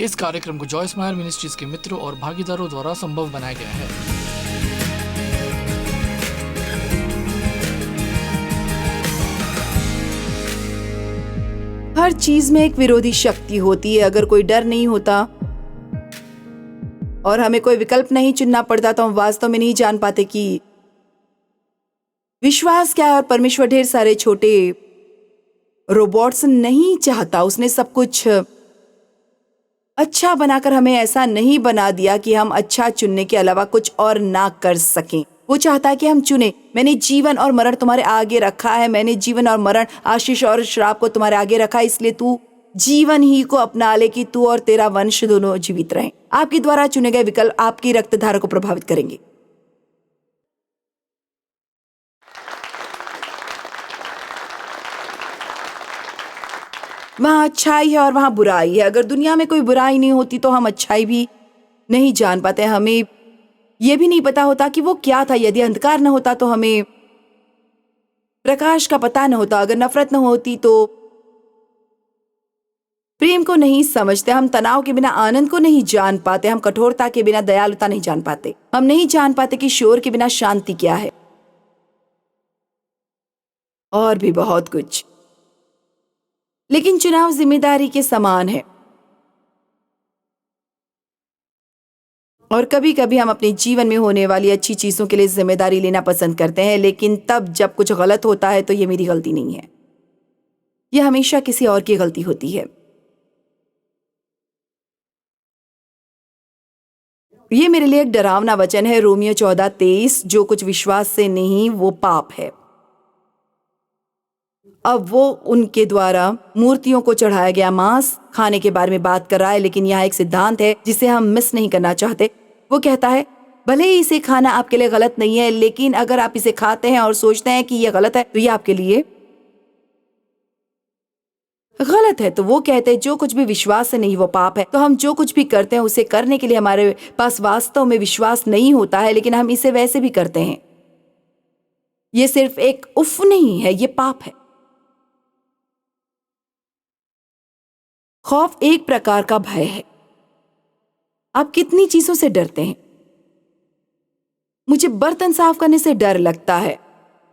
इस कार्यक्रम को जॉय स्माइल मिनिस्ट्रीज के मित्रों और भागीदारों द्वारा संभव बनाया गया है। हर चीज में एक विरोधी शक्ति होती है। अगर कोई डर नहीं होता और हमें कोई विकल्प नहीं चुनना पड़ता तो हम वास्तव में नहीं जान पाते कि विश्वास क्या है। और परमेश्वर ढेर सारे छोटे रोबोट्स नहीं चाहता। उसने सब कुछ अच्छा बनाकर हमें ऐसा नहीं बना दिया कि हम अच्छा चुनने के अलावा कुछ और ना कर सकें। वो चाहता है कि हम चुने। मैंने जीवन और मरण तुम्हारे आगे रखा है। मैंने जीवन और मरण, आशीष और श्राप को तुम्हारे आगे रखा है। इसलिए तू जीवन ही को अपना ले कि तू और तेरा वंश दोनों जीवित रहें। आपके द्वारा चुने गए विकल्प आपकी रक्तधारा को प्रभावित करेंगे। वहां अच्छाई है और वहां बुराई है। अगर दुनिया में कोई बुराई नहीं होती तो हम अच्छाई भी नहीं जान पाते। हमें यह भी नहीं पता होता कि वो क्या था। यदि अंधकार न होता तो हमें प्रकाश का पता न होता। अगर नफरत न होती तो प्रेम को नहीं समझते। हम तनाव के बिना आनंद को नहीं जान पाते। हम कठोरता के बिना दयालुता नहीं जान पाते। हम नहीं जान पाते कि शोर के बिना शांति क्या है, और भी बहुत कुछ। लेकिन चुनाव जिम्मेदारी के समान है। और कभी कभी हम अपने जीवन में होने वाली अच्छी चीजों के लिए जिम्मेदारी लेना पसंद करते हैं, लेकिन तब जब कुछ गलत होता है तो ये मेरी गलती नहीं है, यह हमेशा किसी और की गलती होती है। ये मेरे लिए एक डरावना वचन है, रोमियो 14:23, जो कुछ विश्वास से नहीं वो पाप है। अब वो उनके द्वारा मूर्तियों को चढ़ाया गया मांस खाने के बारे में बात कर रहा है, लेकिन यहाँ एक सिद्धांत है जिसे हम मिस नहीं करना चाहते। वो कहता है भले ही इसे खाना आपके लिए गलत नहीं है, लेकिन अगर आप इसे खाते हैं और सोचते हैं कि यह गलत है तो यह आपके लिए गलत है। तो वो कहते हैं जो कुछ भी विश्वास से नहीं वो पाप है। तो हम जो कुछ भी करते हैं उसे करने के लिए हमारे पास वास्तव में विश्वास नहीं होता है, लेकिन हम इसे वैसे भी करते हैं। ये सिर्फ एक उफ नहीं है, ये पाप है। खौफ एक प्रकार का भय है। आप कितनी चीजों से डरते हैं? मुझे बर्तन साफ करने से डर लगता है।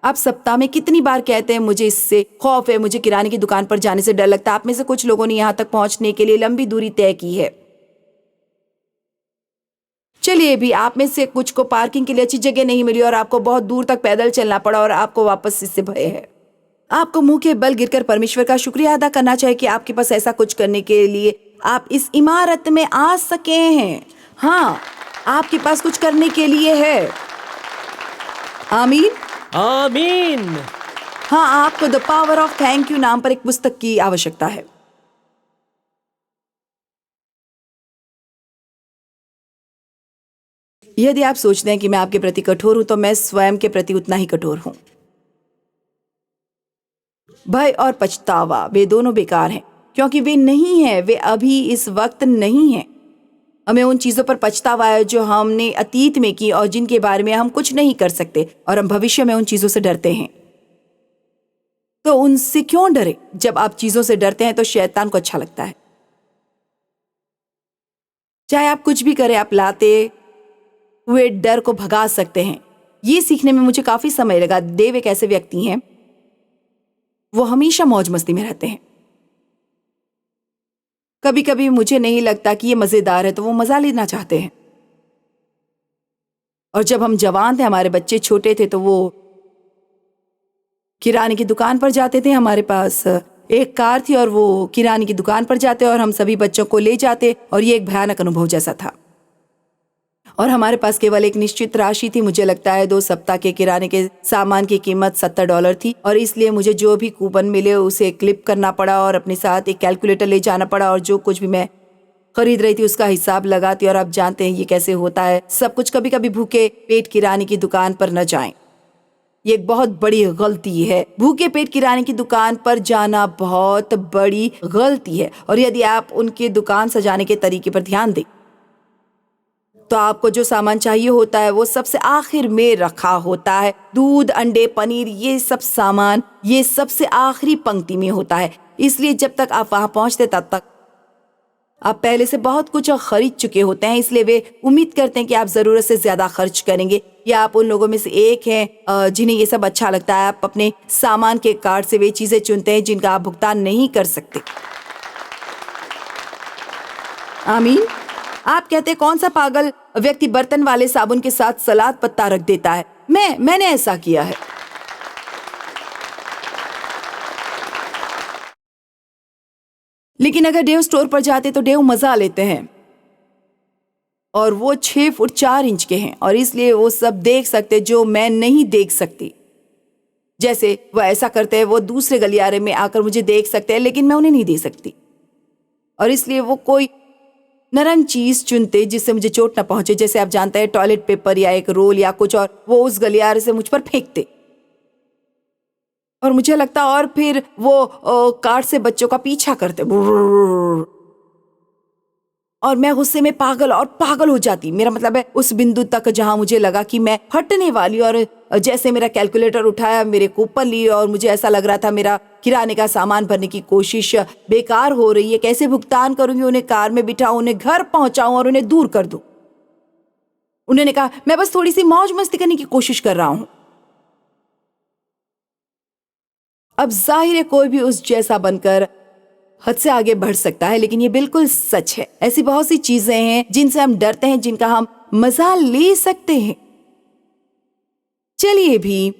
आप सप्ताह में कितनी बार कहते हैं मुझे इससे खौफ है, मुझे किराने की दुकान पर जाने से डर लगता है। आप में से कुछ लोगों ने यहां तक पहुंचने के लिए लंबी दूरी तय की है। चलिए भी आप में से कुछ को पार्किंग के लिए अच्छी जगह नहीं मिली और आपको बहुत दूर तक पैदल चलना पड़ा और आपको वापस इससे भय है। आपको मुंह के बल गिरकर परमेश्वर का शुक्रिया अदा करना चाहिए कि आपके पास ऐसा कुछ करने के लिए आप इस इमारत में आ सके हैं। हाँ, आपके पास कुछ करने के लिए है। आमीन आमीन। हाँ, आपको the power of thank you नाम पर एक पुस्तक की आवश्यकता है। यदि आप सोचते हैं कि मैं आपके प्रति कठोर हूं तो मैं स्वयं के प्रति उतना ही कठोर हूं। भय और पछतावा वे दोनों बेकार हैं, क्योंकि वे नहीं हैं, वे अभी इस वक्त नहीं हैं। हमें उन चीजों पर पछतावा है जो हमने अतीत में की और जिनके बारे में हम कुछ नहीं कर सकते, और हम भविष्य में उन चीजों से डरते हैं। तो उनसे क्यों डरे? जब आप चीजों से डरते हैं तो शैतान को अच्छा लगता है। चाहे आप कुछ भी करें, आप लाते हुए डर को भगा सकते हैं। ये सीखने में मुझे काफी समय लगा। देव एक ऐसे व्यक्ति हैं, वो हमेशा मौज मस्ती में रहते हैं। कभी कभी मुझे नहीं लगता कि ये मजेदार है तो वो मजा लेना चाहते हैं। और जब हम जवान थे, हमारे बच्चे छोटे थे, तो वो किराने की दुकान पर जाते थे। हमारे पास एक कार थी और वो किराने की दुकान पर जाते और हम सभी बच्चों को ले जाते, और ये एक भयानक अनुभव जैसा था। और हमारे पास केवल एक निश्चित राशि थी। मुझे लगता है 2 सप्ताह के किराने के सामान की कीमत $70 थी, और इसलिए मुझे जो भी कूपन मिले उसे क्लिप करना पड़ा और अपने साथ एक कैलकुलेटर ले जाना पड़ा, और जो कुछ भी मैं खरीद रही थी उसका हिसाब लगाती। और आप जानते हैं ये कैसे होता है सब कुछ। कभी कभी भूखे पेट किराने की दुकान पर न जाएं। ये एक बहुत बड़ी गलती है। भूखे पेट किराने की दुकान पर जाना बहुत बड़ी गलती है। और यदि आप उनकी दुकान सजाने के तरीके पर ध्यान दें तो आपको जो सामान चाहिए होता है वो सबसे आखिर में रखा होता है। दूध, अंडे, पनीर, ये सब सामान ये सबसे आखिरी पंक्ति में होता है। इसलिए जब तक आप वहां पहुंचते तब तक आप पहले से बहुत कुछ खरीद चुके होते हैं, इसलिए वे उम्मीद करते हैं कि आप जरूरत से ज्यादा खर्च करेंगे। या आप उन लोगों में से एक हैं जिन्हें ये सब अच्छा लगता है। आप अपने सामान के कार्ट से वे चीजें चुनते हैं जिनका आप भुगतान नहीं कर सकते। आमीन। आप कहते हैं कौन सा पागल व्यक्ति बर्तन वाले साबुन के साथ सलाद पत्ता रख देता है? मैंने ऐसा किया है। लेकिन अगर डेव स्टोर पर जाते तो डेव मजा लेते हैं और वो 6 फुट 4 इंच के हैं और इसलिए वो सब देख सकते जो मैं नहीं देख सकती। जैसे वो ऐसा करते हैं, वो दूसरे गलियारे में आकर मुझे देख सकते हैं लेकिन मैं उन्हें नहीं देख सकती, और इसलिए वो कोई नरम चीज चुनते जिससे मुझे चोट ना पहुंचे, जैसे आप जानते हैं टॉयलेट पेपर या एक रोल या कुछ, और वो उस गलियारे से मुझ पर फेंकते और मुझे लगता, और फिर वो कार से बच्चों का पीछा करते और मैं गुस्से में पागल हो जाती। मेरा मतलब है उस बिंदु तक जहां मुझे लगा कि मैं फटने वाली, और जैसे मेरा कैलकुलेटर उठाया, मेरे कूपन लिए और मुझे ऐसा लग रहा था मेरा किराने का सामान भरने की कोशिश बेकार हो रही है। कैसे भुगतान करूंगी? उन्हें कार में बिठाऊं, उन्हें घर पहुंचाऊं और उन्हें दूर कर दूं। उन्होंने कहा मैं बस थोड़ी सी मौज मस्ती करने की कोशिश कर रहा हूं। अब जाहिर है कोई भी उस जैसा बनकर हद से आगे बढ़ सकता है, लेकिन ये बिल्कुल सच है। ऐसी बहुत सी चीजें हैं जिनसे हम डरते हैं, जिनका हम मजा ले सकते हैं। चलिए भी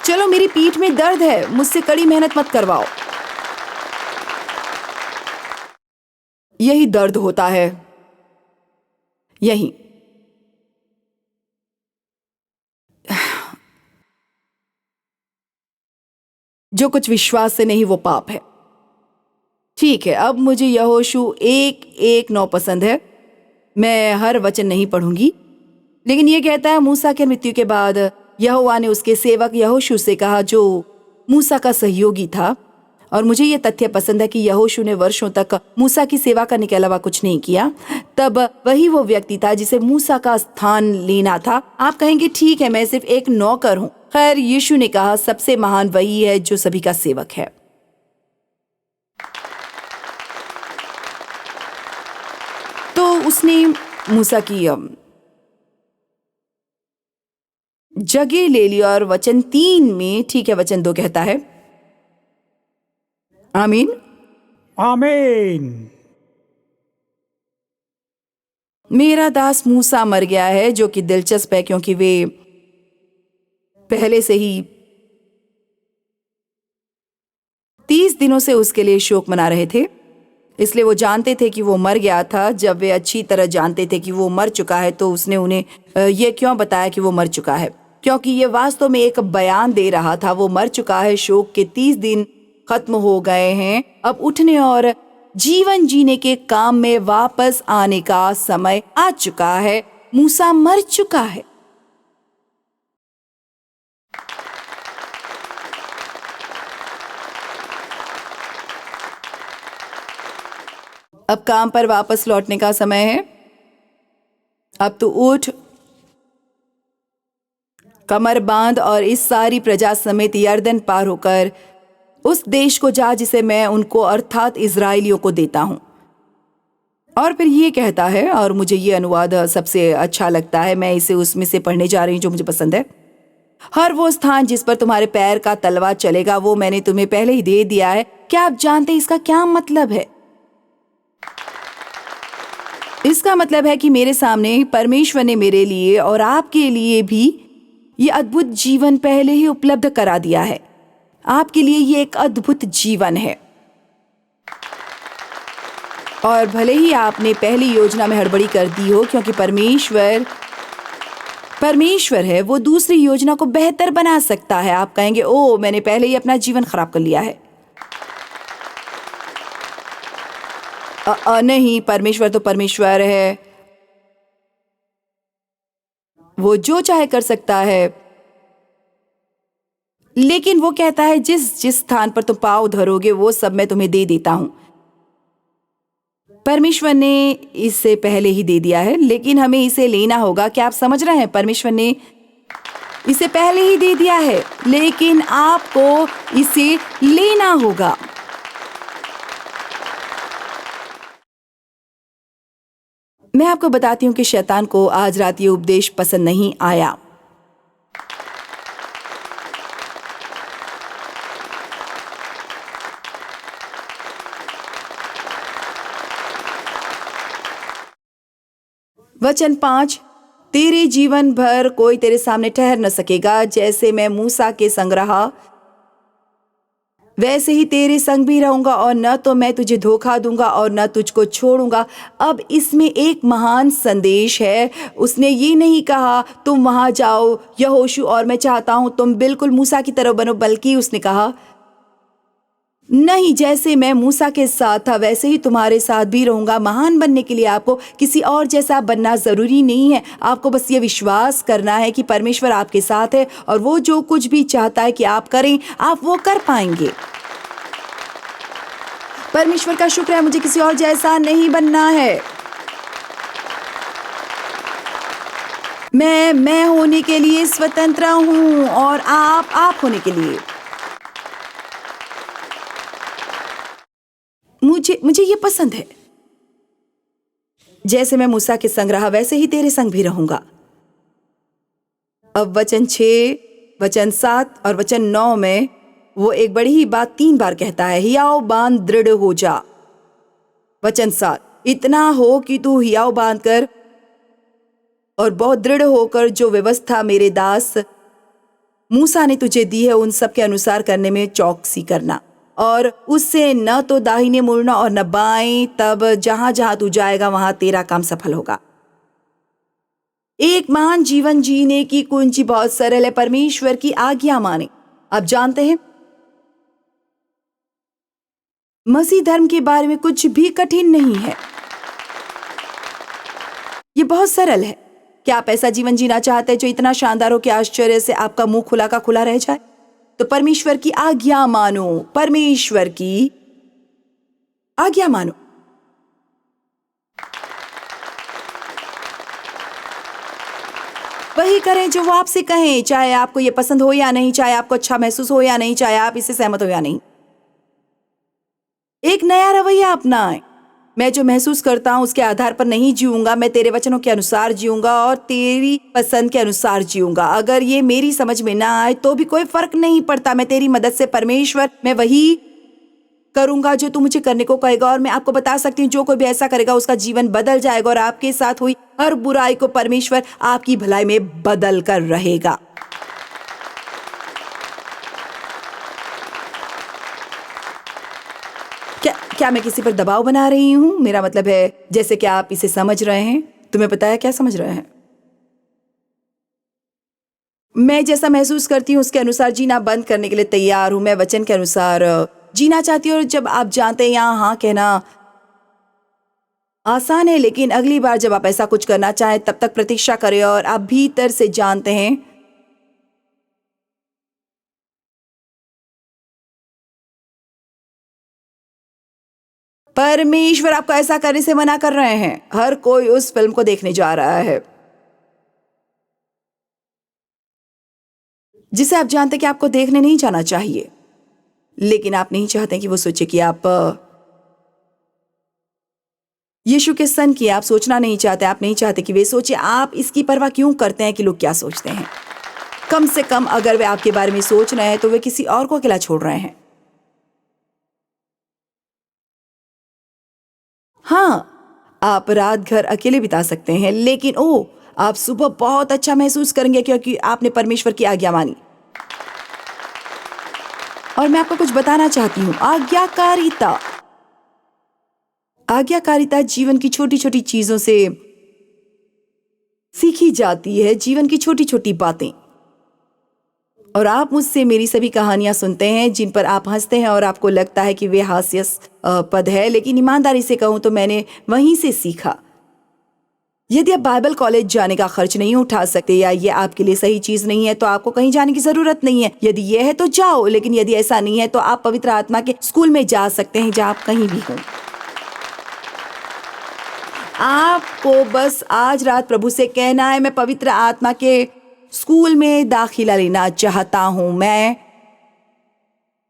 चलो, मेरी पीठ में दर्द है, मुझसे कड़ी मेहनत मत करवाओ। यही दर्द होता है, यही। जो कुछ विश्वास से नहीं वो पाप है। ठीक है, अब मुझे यहोशू 1:9 पसंद है। मैं हर वचन नहीं पढ़ूंगी, लेकिन ये कहता है मूसा के मृत्यु के बाद यहोवा ने उसके सेवक यहोशू से कहा, जो मूसा का सहयोगी था। और मुझे ये तथ्य पसंद है कि यहोशू ने वर्षों तक मूसा की सेवा करने के अलावा कुछ नहीं किया। तब वही वो व्यक्ति था जिसे मूसा का स्थान लेना था। आप कहेंगे ठीक है, मैं सिर्फ एक नौकर हूं। खैर, यीशु ने कहा सबसे महान वही है जो सभी का सेवक है। तो उसने मूसा की जगह ले ली और वचन 3 में, ठीक है, वचन 2 कहता है, आमीन आमीन। मेरा दास मूसा मर गया है, जो कि दिलचस्प है क्योंकि वे पहले से ही 30 दिनों से उसके लिए शोक मना रहे थे। इसलिए वो जानते थे कि वो मर गया था। जब वे अच्छी तरह जानते थे कि वो मर चुका है, तो उसने उन्हें ये क्यों बताया कि वो मर चुका है? क्योंकि ये वास्तव में एक बयान दे रहा था, वो मर चुका है। शोक के 30 दिन खत्म हो गए हैं। अब उठने और जीवन जीने के काम में वापस आने का समय आ चुका है। मूसा मर चुका है। अब काम पर वापस लौटने का समय है। अब तो उठ, कमर बांध और इस सारी प्रजा समेत यर्दन पार होकर उस देश को जा जिसे मैं उनको अर्थात इजराइलियों को देता हूं। और फिर ये कहता है, और मुझे ये अनुवाद सबसे अच्छा लगता है, मैं इसे उसमें से पढ़ने जा रही हूं जो मुझे पसंद है। हर वो स्थान जिस पर तुम्हारे पैर का तलवा चलेगा, वो मैंने तुम्हें पहले ही दे दिया है। क्या आप जानते हैं इसका क्या मतलब है? इसका मतलब है कि मेरे सामने परमेश्वर ने मेरे लिए और आपके लिए भी ये अद्भुत जीवन पहले ही उपलब्ध करा दिया है। आपके लिए ये एक अद्भुत जीवन है, और भले ही आपने पहली योजना में हड़बड़ी कर दी हो, क्योंकि परमेश्वर है, वो दूसरी योजना को बेहतर बना सकता है। आप कहेंगे, ओ मैंने पहले ही अपना जीवन खराब कर लिया है। नहीं, परमेश्वर तो परमेश्वर है, वो जो चाहे कर सकता है। लेकिन वो कहता है जिस स्थान पर तुम पाँव धरोगे वो सब मैं तुम्हें दे देता हूं। परमेश्वर ने इसे पहले ही दे दिया है, लेकिन हमें इसे लेना होगा। क्या आप समझ रहे हैं? परमेश्वर ने इसे पहले ही दे दिया है, लेकिन आपको इसे लेना होगा। मैं आपको बताती हूँ कि शैतान को आज रात ये उपदेश पसंद नहीं आया। वचन 5, तेरे जीवन भर कोई तेरे सामने ठहर न सकेगा। जैसे मैं मूसा के संग रहा, वैसे ही तेरे संग भी रहूंगा, और न तो मैं तुझे धोखा दूंगा और न तुझको छोड़ूंगा। अब इसमें एक महान संदेश है। उसने ये नहीं कहा तुम वहां जाओ यहोशू और मैं चाहता हूं तुम बिल्कुल मूसा की तरह बनो, बल्कि उसने कहा नहीं, जैसे मैं मूसा के साथ था वैसे ही तुम्हारे साथ भी रहूंगा। महान बनने के लिए आपको किसी और जैसा बनना जरूरी नहीं है। आपको बस ये विश्वास करना है कि परमेश्वर आपके साथ है और वो जो कुछ भी चाहता है कि आप करें, आप वो कर पाएंगे। परमेश्वर का शुक्र है, मुझे किसी और जैसा नहीं बनना है। मैं होने के लिए स्वतंत्र हूं और आप होने के लिए। मुझे ये पसंद है। जैसे मैं मूसा के संग रहा वैसे ही तेरे संग भी रहूंगा। अब वचन 6, वचन 7 और वचन 9 में वो एक बड़ी ही बात 3 बार कहता है, हियाव बांध दृढ़ हो जा। वचन 7, इतना हो कि तू हियाव बांध कर और बहुत दृढ़ होकर जो व्यवस्था मेरे दास मूसा ने तुझे दी है उन सब के अनुसार करने में चौकसी करना, और उससे न तो दाहिने मुड़ना और न बाएं। तब जहां जहां तू जाएगा वहां तेरा काम सफल होगा। एक महान जीवन जीने की कुंजी बहुत सरल है, परमेश्वर की आज्ञा माने। आप जानते हैं, मसीह धर्म के बारे में कुछ भी कठिन नहीं है। ये बहुत सरल है। क्या आप ऐसा जीवन जीना चाहते हैं जो इतना शानदार हो कि आश्चर्य से आपका मुंह खुला का खुला रह जाए? तो परमेश्वर की आज्ञा मानो, परमेश्वर की आज्ञा मानो। वही करें जो वो आपसे कहें, चाहे आपको ये पसंद हो या नहीं, चाहे आपको अच्छा महसूस हो या नहीं, चाहे आप इससे सहमत हो या नहीं। एक नया रवैया अपनाएं। मैं जो महसूस करता हूं उसके आधार पर नहीं जीऊंगा, मैं तेरे वचनों के अनुसार जीऊंगा और तेरी पसंद के अनुसार जीऊंगा। अगर ये मेरी समझ में ना आए तो भी कोई फर्क नहीं पड़ता। मैं तेरी मदद से परमेश्वर, मैं वही करूंगा जो तू मुझे करने को कहेगा। और मैं आपको बता सकती हूँ, जो कोई भी ऐसा करेगा उसका जीवन बदल जाएगा और आपके साथ हुई हर बुराई को परमेश्वर आपकी भलाई में बदल कर रहेगा। क्या मैं किसी पर दबाव बना रही हूं? मेरा मतलब है जैसे कि आप इसे समझ रहे हैं। तुम्हें पता है क्या समझ रहे हैं? मैं जैसा महसूस करती हूँ उसके अनुसार जीना बंद करने के लिए तैयार हूं। मैं वचन के अनुसार जीना चाहती हूँ। और जब आप जानते हैं यहाँ हाँ कहना आसान है, लेकिन अगली बार जब आप ऐसा कुछ करना चाहें तब तक प्रतीक्षा करें और आप भीतर से जानते हैं परमेश्वर आपको ऐसा करने से मना कर रहे हैं। हर कोई उस फिल्म को देखने जा रहा है जिसे आप जानते कि आपको देखने नहीं जाना चाहिए, लेकिन आप नहीं चाहते कि वो सोचे कि आप यीशु के सन की। आप सोचना नहीं चाहते, आप नहीं चाहते कि वे सोचे। आप इसकी परवाह क्यों करते हैं कि लोग क्या सोचते हैं? कम से कम अगर वे आपके बारे में सोच रहे हैं तो वे किसी और को अकेला छोड़ रहे हैं। हाँ, आप रात घर अकेले बिता सकते हैं, लेकिन आप सुबह बहुत अच्छा महसूस करेंगे क्योंकि आपने परमेश्वर की आज्ञा मानी। और मैं आपको कुछ बताना चाहती हूँ, आज्ञाकारिता जीवन की छोटी छोटी चीजों से सीखी जाती है, जीवन की छोटी छोटी बातें। और आप मुझसे मेरी सभी कहानियां सुनते हैं जिन पर आप हंसते हैं और आपको लगता है कि वे हास्यास्पद है, लेकिन ईमानदारी से कहूं तो मैंने वहीं से सीखा। यदि आप बाइबल कॉलेज जाने का खर्च नहीं उठा सकते या ये आपके लिए सही चीज नहीं है तो आपको कहीं जाने की जरूरत नहीं है। यदि यह है तो जाओ, लेकिन यदि ऐसा नहीं है तो आप पवित्र आत्मा के स्कूल में जा सकते हैं जहां आप कहीं भी हों। आपको बस आज रात प्रभु से कहना है, मैं पवित्र आत्मा के स्कूल में दाखिला लेना चाहता हूं। मैं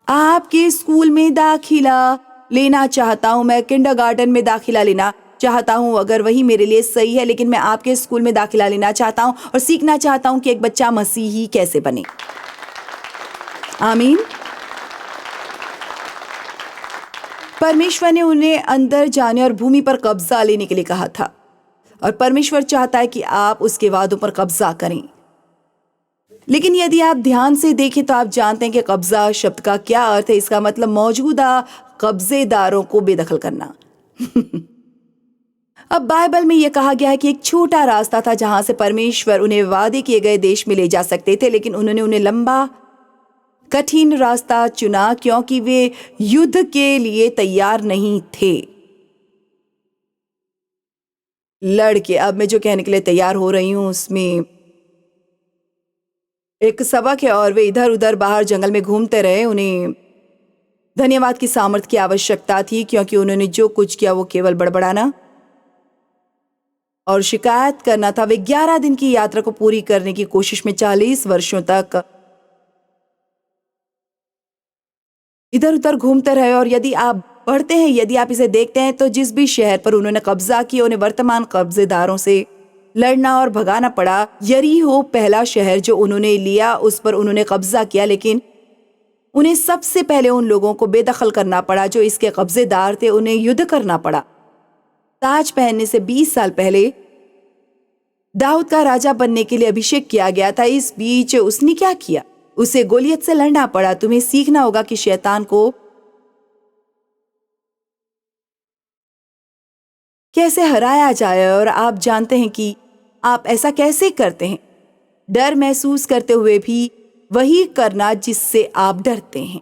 आपके स्कूल में दाखिला लेना चाहता हूं। मैं किंडरगार्टन में दाखिला लेना चाहता हूं, अगर वही मेरे लिए सही है, लेकिन मैं आपके स्कूल में दाखिला लेना चाहता हूं और सीखना चाहता हूं कि एक बच्चा मसीही कैसे बने। आमीन। परमेश्वर ने उन्हें अंदर जाने और भूमि पर कब्जा लेने के लिए कहा था, और परमेश्वर चाहता है कि आप उसके वादों पर कब्जा करें। लेकिन यदि आप ध्यान से देखें तो आप जानते हैं कि कब्जा शब्द का क्या अर्थ है। इसका मतलब मौजूदा कब्जेदारों को बेदखल करना। अब बाइबल में यह कहा गया है कि एक छोटा रास्ता था जहां से परमेश्वर उन्हें वादे किए गए देश में ले जा सकते थे, लेकिन उन्हें लंबा कठिन रास्ता चुना क्योंकि वे युद्ध के लिए तैयार नहीं थे। लड़के, अब मैं जो कहने के लिए तैयार हो रही हूं उसमें एक सबक है, और वे इधर उधर बाहर जंगल में घूमते रहे। उन्हें धन्यवाद की सामर्थ्य की आवश्यकता थी क्योंकि उन्होंने जो कुछ किया वो केवल बड़बड़ाना और शिकायत करना था। वे 11 दिन की यात्रा को पूरी करने की कोशिश में 40 वर्षों तक इधर उधर घूमते रहे। और यदि आप पढ़ते हैं, यदि आप इसे देखते हैं, तो जिस भी शहर पर उन्होंने कब्जा किया उन्हें वर्तमान कब्जेदारों से लड़ना और भगाना पड़ा। यरीहो पहला शहर जो उन्होंने लिया, उस पर उन्होंने कब्जा किया, लेकिन उन्हें सबसे पहले उन लोगों को बेदखल करना पड़ा जो इसके कब्जेदार थे। उन्हें युद्ध करना पड़ा। ताज पहनने से 20 साल पहले दाऊद का राजा बनने के लिए अभिषेक किया गया था। इस बीच उसने क्या किया? उसे गोलियत से लड़ना पड़ा। तुम्हें सीखना होगा कि शैतान को कैसे हराया जाए, और आप जानते हैं कि आप ऐसा कैसे करते हैं। डर महसूस करते हुए भी वही करना जिससे आप डरते हैं।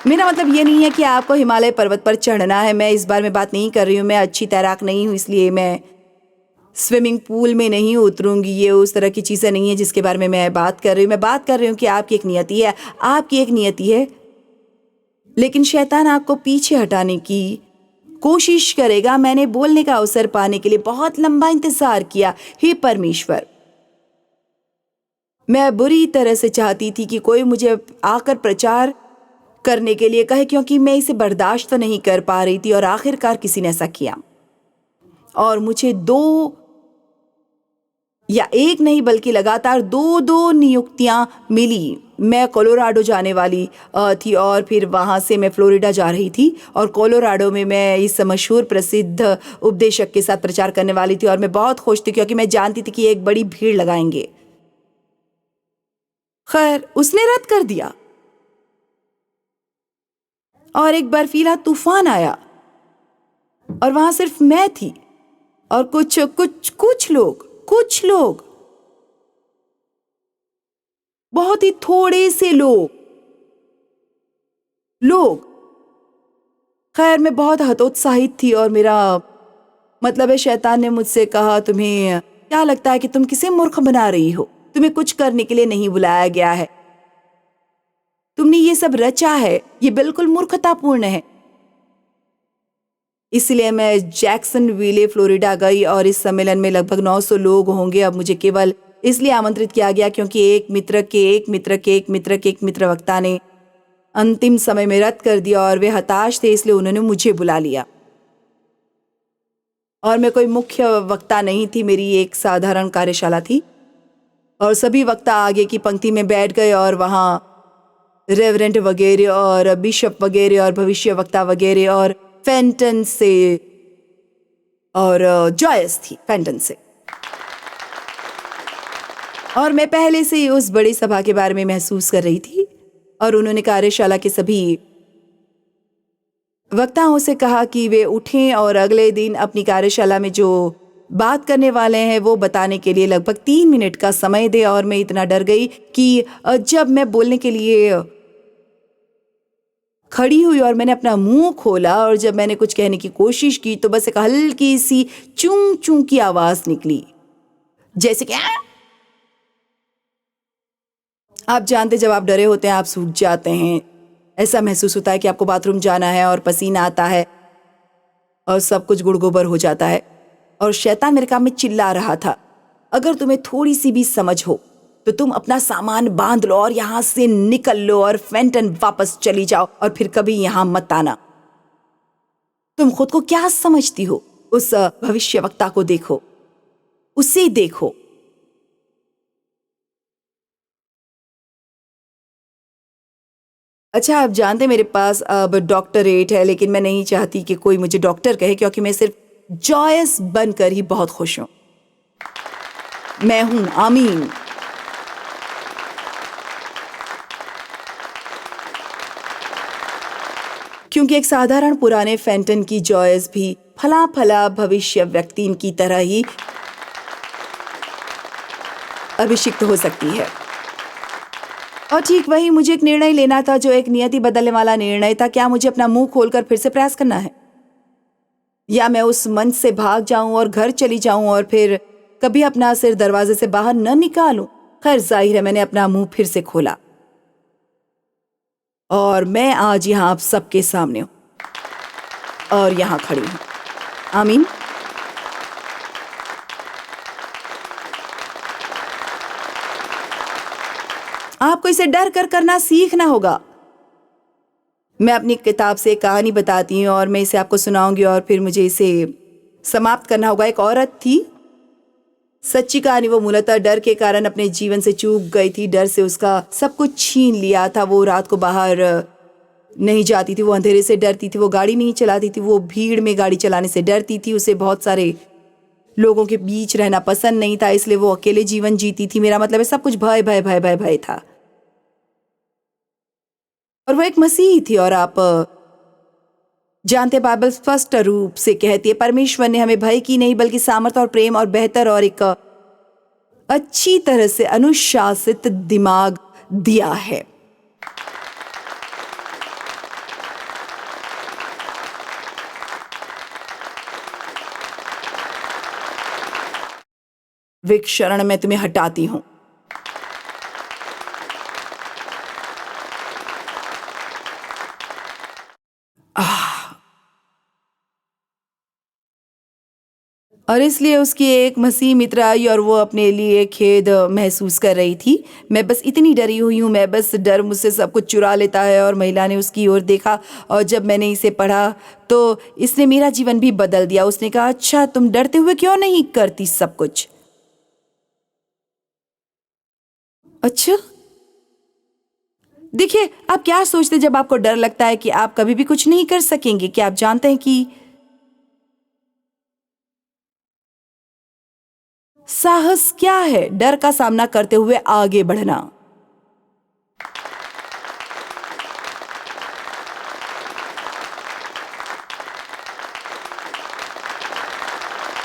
मेरा मतलब ये नहीं है कि आपको हिमालय पर्वत पर चढ़ना है। मैं इस बारे में बात नहीं कर रही हूँ। मैं अच्छी तैराक नहीं हूँ, इसलिए मैं स्विमिंग पूल में नहीं उतरूंगी। ये उस तरह की चीज़ें नहीं है जिसके बारे में मैं बात कर रही हूँ। मैं बात कर रही हूँ कि आपकी एक नियति है, आपकी एक नियति है, लेकिन शैतान आपको पीछे हटाने की कोशिश करेगा। मैंने बोलने का अवसर पाने के लिए बहुत लंबा इंतजार किया। हे परमेश्वर, मैं बुरी तरह से चाहती थी कि कोई मुझे आकर प्रचार करने के लिए कहे, क्योंकि मैं इसे बर्दाश्त नहीं कर पा रही थी, और आखिरकार किसी ने ऐसा किया और मुझे 2 या 1 नहीं बल्कि लगातार 2 नियुक्तियां मिली। मैं कोलोराडो जाने वाली थी और फिर वहां से मैं फ्लोरिडा जा रही थी, और कोलोराडो में मैं इस मशहूर प्रसिद्ध उपदेशक के साथ प्रचार करने वाली थी, और मैं बहुत खुश थी क्योंकि मैं जानती थी कि एक बड़ी भीड़ लगाएंगे। खैर, उसने रद्द कर दिया और एक बर्फीला तूफान आया, और वहां सिर्फ मैं थी और कुछ लोग, बहुत ही थोड़े से लोग। खैर, मैं बहुत हतोत्साहित थी, और मेरा मतलब है शैतान ने मुझसे कहा, तुम्हें क्या लगता है कि तुम किसे मूर्ख बना रही हो? तुम्हें कुछ करने के लिए नहीं बुलाया गया है। तुमने ये सब रचा है, ये बिल्कुल मूर्खतापूर्ण है। इसलिए मैं जैक्सनविले फ्लोरिडा गई, और इस सम्मेलन में लगभग 900 लोग होंगे। अब मुझे केवल इसलिए आमंत्रित किया गया क्योंकि एक मित्र वक्ता ने अंतिम समय में रद्द कर दिया, और वे हताश थे, इसलिए उन्होंने मुझे बुला लिया। और मैं कोई मुख्य वक्ता नहीं थी, मेरी एक साधारण कार्यशाला थी, और सभी वक्ता आगे की पंक्ति में बैठ गए, और वहाँ रेवरेंट वगैरह और बिशप वगैरह और भविष्य वक्ता वगैरह और फेंटन से, और जॉयस थी फेंटन से। और मैं पहले से ही उस बड़ी सभा के बारे में महसूस कर रही थी, और उन्होंने कार्यशाला के सभी वक्ताओं से कहा कि वे उठें और अगले दिन अपनी कार्यशाला में जो बात करने वाले हैं वो बताने के लिए लगभग 3 मिनट का समय दे। और मैं इतना डर गई कि जब मैं बोलने के लिए खड़ी हुई और मैंने अपना मुंह खोला, और जब मैंने कुछ कहने की कोशिश की तो बस एक हल्की सी चूं चूं की आवाज निकली, जैसे कि आप जानते, जब आप डरे होते हैं आप सूख जाते हैं। ऐसा महसूस होता है कि आपको बाथरूम जाना है और पसीना आता है, और सब कुछ गुड़ गोबर हो जाता है। और शैतान मेरे कान में चिल्ला रहा था, अगर तुम्हें थोड़ी सी भी समझ हो तो तुम अपना सामान बांध लो और यहाँ से निकल लो और फेंटन वापस चली जाओ और फिर कभी यहाँ मत आना। तुम खुद को क्या समझती हो? उस भविष्यवक्ता को देखो, उसे देखो। अच्छा, आप जानते मेरे पास अब डॉक्टरेट है, लेकिन मैं नहीं चाहती कि कोई मुझे डॉक्टर कहे, क्योंकि मैं सिर्फ जॉयस बनकर ही बहुत खुश हूं। मैं हूं आमीन। क्योंकि एक साधारण पुराने फेंटन की जॉयस भी फला फला भविष्य व्यक्ति की तरह ही अभिषिक्त हो सकती है। और ठीक वही मुझे एक निर्णय लेना था, जो एक नियति बदलने वाला निर्णय था। क्या मुझे अपना मुंह खोलकर फिर से प्रयास करना है, या मैं उस मंच से भाग जाऊं और घर चली जाऊं और फिर कभी अपना सिर दरवाजे से बाहर न निकालूं? खैर, जाहिर है मैंने अपना मुंह फिर से खोला और मैं आज यहां आप सबके सामने हूं और यहां खड़ी हूं। आमीन। आपको इसे डर कर करना सीखना होगा। मैं अपनी किताब से एक कहानी बताती हूँ और मैं इसे आपको सुनाऊंगी और फिर मुझे इसे समाप्त करना होगा। एक औरत थी, सच्ची कहानी। वो मूलतः डर के कारण अपने जीवन से चूक गई थी। डर से उसका सब कुछ छीन लिया था। वो रात को बाहर नहीं जाती थी, वो अंधेरे से डरती थी, वो गाड़ी नहीं चलाती थी, वो भीड़ में गाड़ी चलाने से डरती थी, उसे बहुत सारे लोगों के बीच रहना पसंद नहीं था, इसलिए वो अकेले जीवन जीती थी। मेरा मतलब है सब कुछ भय भय भय भय भय था। और वो एक मसीही थी। और आप जानते, बाइबल स्पष्ट रूप से कहती है परमेश्वर ने हमें भय की नहीं बल्कि सामर्थ और प्रेम और बेहतर और एक अच्छी तरह से अनुशासित दिमाग दिया है। विक शरण मैं तुम्हें हटाती हूं। और इसलिए उसकी एक मसीह मित्र आई और वो अपने लिए खेद महसूस कर रही थी। मैं बस इतनी डरी हुई हूँ, मैं बस डर मुझसे सब कुछ चुरा लेता है। और महिला ने उसकी ओर देखा और जब मैंने इसे पढ़ा तो इसने मेरा जीवन भी बदल दिया। उसने कहा, अच्छा तुम डरते हुए क्यों नहीं करती सब कुछ? अच्छा, देखिए आप क्या सोचते जब आपको डर लगता है कि आप कभी भी कुछ नहीं कर सकेंगे? क्या आप जानते हैं कि साहस क्या है? डर का सामना करते हुए आगे बढ़ना।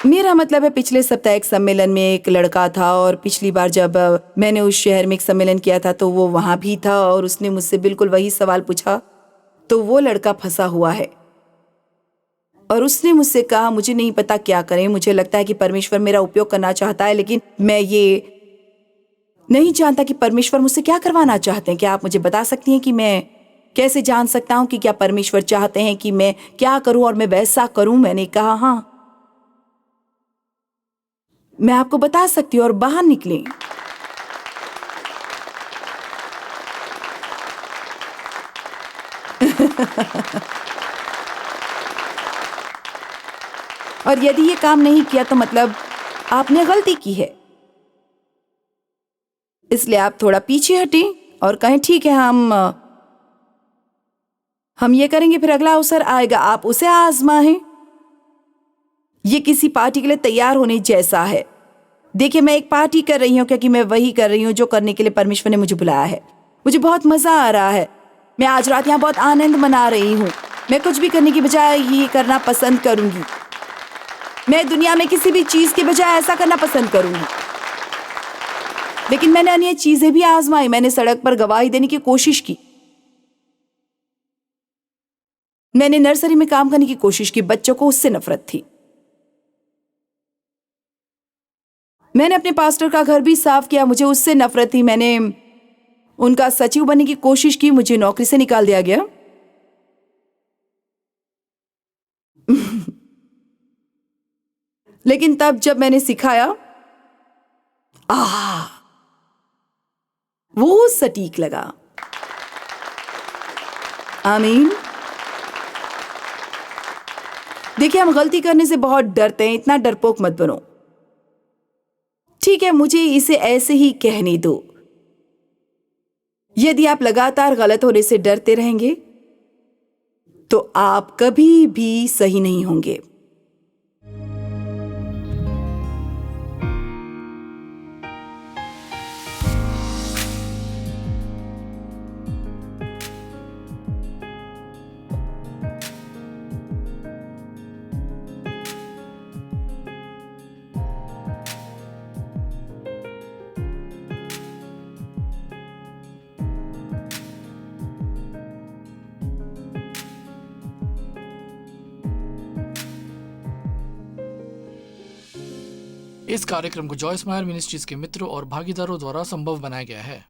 मेरा मतलब है, पिछले सप्ताह एक सम्मेलन में एक लड़का था और पिछली बार जब मैंने उस शहर में एक सम्मेलन किया था तो वो वहां भी था और उसने मुझसे बिल्कुल वही सवाल पूछा। तो वो लड़का फंसा हुआ है और उसने मुझसे कहा, मुझे नहीं पता क्या करें, मुझे लगता है कि परमेश्वर मेरा उपयोग करना चाहता है, लेकिन मैं ये नहीं जानता कि परमेश्वर मुझसे क्या करवाना चाहते हैं। क्या आप मुझे बता सकती हैं कि मैं कैसे जान सकता हूं कि क्या परमेश्वर चाहते हैं कि मैं क्या करूं और मैं वैसा करूं? मैंने कहा, हाँ मैं आपको बता सकती हूँ। और बाहर निकले। और यदि ये काम नहीं किया तो मतलब आपने गलती की है। इसलिए आप थोड़ा पीछे हटें और कहें, ठीक है हम ये करेंगे, फिर अगला अवसर आएगा, आप उसे आजमाएं। ये किसी पार्टी के लिए तैयार होने जैसा है। देखिए, मैं एक पार्टी कर रही हूँ क्योंकि मैं वही कर रही हूँ जो करने के लिए परमेश्वर ने मुझे बुलाया है। मुझे बहुत मजा आ रहा है। मैं आज रात यहाँ बहुत आनंद मना रही हूँ। मैं कुछ भी करने की बजाय ये करना पसंद करूंगी। मैं दुनिया में किसी भी चीज के बजाय ऐसा करना पसंद करूंगी। लेकिन मैंने अन्य चीजें भी आजमाई। मैंने सड़क पर गवाही देने की कोशिश की। मैंने नर्सरी में काम करने की कोशिश की। बच्चों को उससे नफरत थी। मैंने अपने पास्टर का घर भी साफ किया। मुझे उससे नफरत थी। मैंने उनका सचिव बनने की कोशिश की। मुझे नौकरी से निकाल दिया गया। लेकिन तब जब मैंने सिखाया, आह, वो सटीक लगा। आमीन। देखिए, हम गलती करने से बहुत डरते हैं, इतना डरपोक मत बनो। ठीक है, मुझे इसे ऐसे ही कहने दो। यदि आप लगातार गलत होने से डरते रहेंगे तो आप कभी भी सही नहीं होंगे। इस कार्यक्रम को जॉयस मायर मिनिस्ट्रीज के मित्रों और भागीदारों द्वारा संभव बनाया गया है।